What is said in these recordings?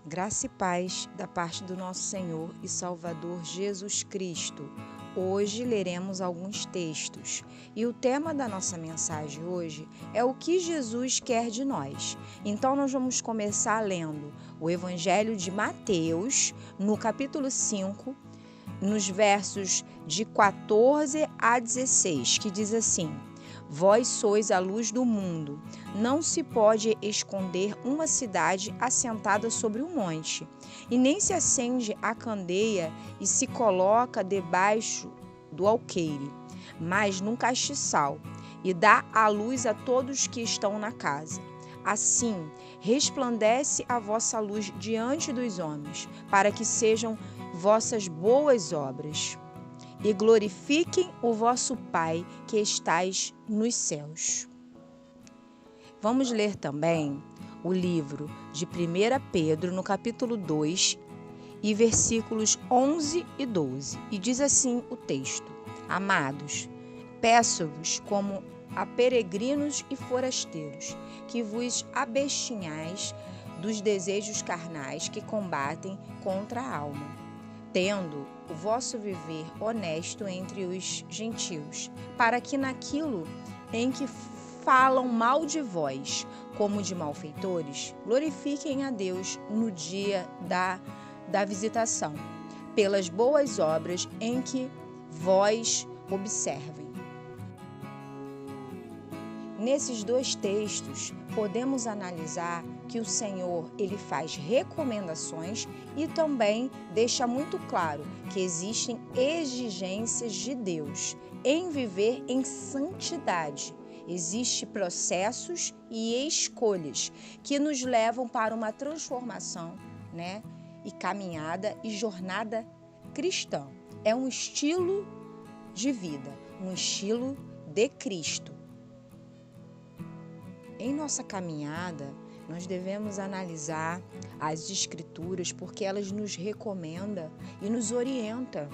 Graça e paz da parte do nosso Senhor e Salvador Jesus Cristo. Hoje leremos alguns textos e o tema da nossa mensagem hoje é o que Jesus quer de nós. Então nós vamos começar lendo o Evangelho de Mateus, no capítulo 5, nos versos de 14 a 16, que diz assim: Vós sois a luz do mundo. Não se pode esconder uma cidade assentada sobre um monte, e nem se acende a candeia e se coloca debaixo do alqueire, mas num castiçal, e dá a luz a todos que estão na casa. Assim, resplandece a vossa luz diante dos homens, para que sejam vossas boas obras e glorifiquem o vosso Pai que estais nos céus. Vamos ler também o livro de 1 Pedro, no capítulo 2, e versículos 11 e 12. E diz assim o texto: Amados, peço-vos como a peregrinos e forasteiros, que vos abstinhais dos desejos carnais que combatem contra a alma, tendo o vosso viver honesto entre os gentios, para que naquilo em que falam mal de vós, como de malfeitores, glorifiquem a Deus no dia da visitação, pelas boas obras em que vós observem. Nesses dois textos, podemos analisar que o Senhor ele faz recomendações e também deixa muito claro que existem exigências de Deus em viver em santidade. Existem processos e escolhas que nos levam para uma transformação, e caminhada e jornada cristã. É um estilo de vida, um estilo de Cristo. Em nossa caminhada, nós devemos analisar as Escrituras porque elas nos recomendam e nos orientam.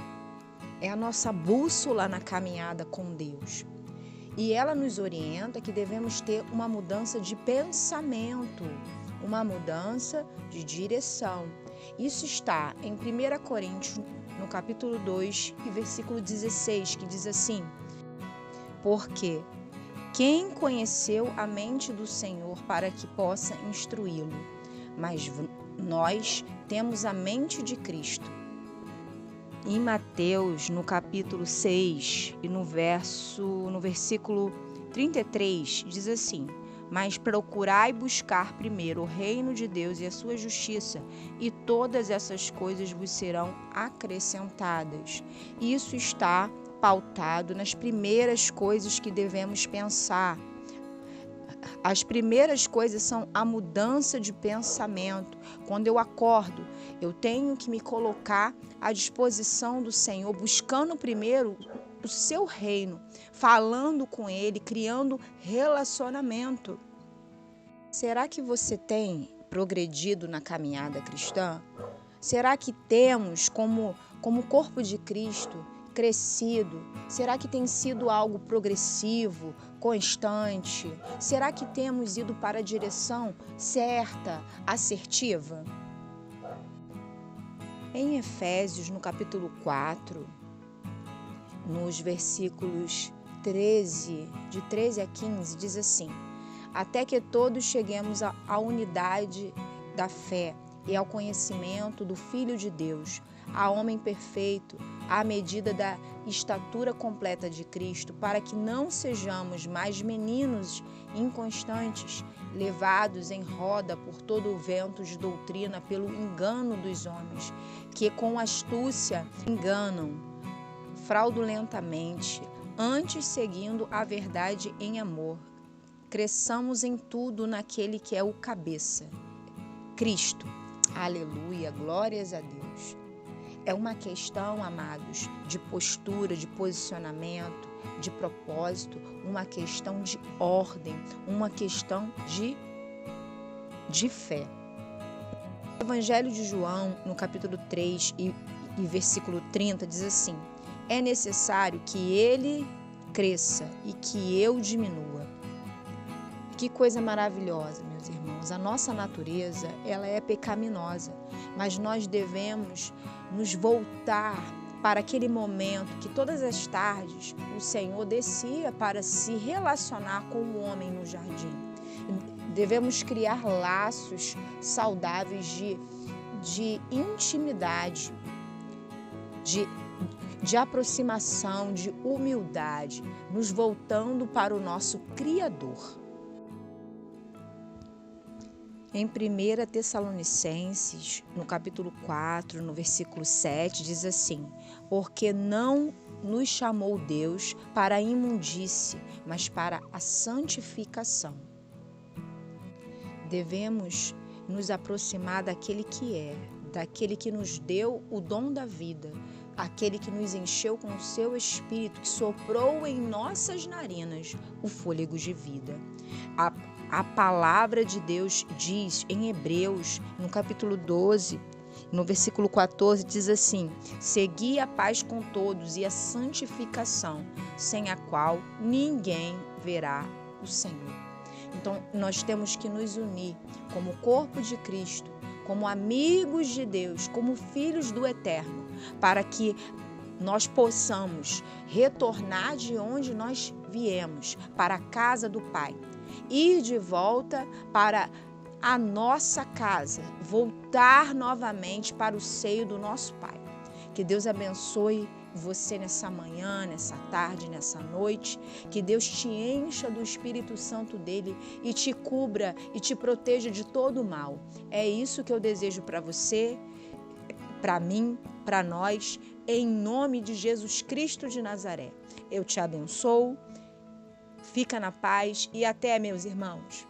É a nossa bússola na caminhada com Deus. E ela nos orienta que devemos ter uma mudança de pensamento, uma mudança de direção. Isso está em 1 Coríntios, no capítulo 2, e versículo 16, que diz assim: Porque quem conheceu a mente do Senhor para que possa instruí-lo? Mas nós temos a mente de Cristo. Em Mateus, no capítulo 6 e no versículo 33, diz assim: Mas procurai buscar primeiro o reino de Deus e a sua justiça, e todas essas coisas vos serão acrescentadas. Isso está pautado nas primeiras coisas que devemos pensar. As primeiras coisas são a mudança de pensamento. Quando eu acordo, eu tenho que me colocar à disposição do Senhor, buscando primeiro o seu reino, falando com Ele, criando relacionamento. Será que você tem progredido na caminhada cristã? Será que temos, como corpo de Cristo, crescido? Será que tem sido algo progressivo, constante? Será que temos ido para a direção certa, assertiva? Em Efésios, no capítulo 4, nos versículos de 13 a 15, diz assim: Até que todos cheguemos à unidade da fé e ao conhecimento do Filho de Deus, a homem perfeito, à medida da estatura completa de Cristo, para que não sejamos mais meninos inconstantes, levados em roda por todo o vento de doutrina pelo engano dos homens, que com astúcia enganam fraudulentamente, antes seguindo a verdade em amor. Cresçamos em tudo naquele que é o cabeça, Cristo. Aleluia, glórias a Deus. É uma questão, amados, de postura, de posicionamento, de propósito, uma questão de ordem, uma questão de fé. O Evangelho de João, no capítulo 3 e versículo 30, diz assim: É necessário que ele cresça e que eu diminua. Que coisa maravilhosa, meus irmãos. A nossa natureza, ela é pecaminosa, mas nós devemos nos voltar para aquele momento que todas as tardes o Senhor descia para se relacionar com o homem no jardim. Devemos criar laços saudáveis de intimidade, de aproximação, de humildade, nos voltando para o nosso Criador. Em 1 Tessalonicenses, no capítulo 4, no versículo 7, diz assim: porque não nos chamou Deus para a imundície, mas para a santificação. Devemos nos aproximar daquele que é, daquele que nos deu o dom da vida, aquele que nos encheu com o seu Espírito, que soprou em nossas narinas o fôlego de vida. A palavra de Deus diz em Hebreus, no capítulo 12, no versículo 14, diz assim: segui a paz com todos e a santificação, sem a qual ninguém verá o Senhor. Então, nós temos que nos unir como corpo de Cristo, como amigos de Deus, como filhos do Eterno, para que nós possamos retornar de onde nós viemos, para a casa do Pai, ir de volta para a nossa casa, voltar novamente para o seio do nosso Pai. Que Deus abençoe você nessa manhã, nessa tarde, nessa noite, que Deus te encha do Espírito Santo dele e te cubra e te proteja de todo o mal. É isso que eu desejo para você, para mim, para nós, em nome de Jesus Cristo de Nazaré. Eu te abençoo, fica na paz e até, meus irmãos.